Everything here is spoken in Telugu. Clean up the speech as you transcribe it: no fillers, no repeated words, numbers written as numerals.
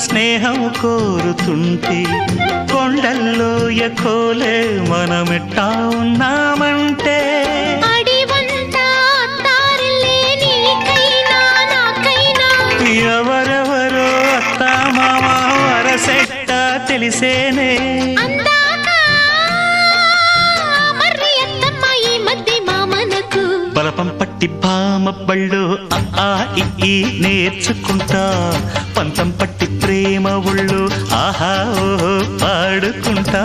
స్నేహం కోరుతుంటే కొండల్లో ఎకోలే మనమెట్టా ఉన్నామంటే ఎవరెవరో అత్త మామ వరసెట్ట తెలిసేనే బలపం పట్టి భామ బళ్ళు ఆ ఈ నేర్చుకుంటా పంతం పట్టి ప్రేమ ఒళ్ళు ఆహా ఓహో పాడుకుంటా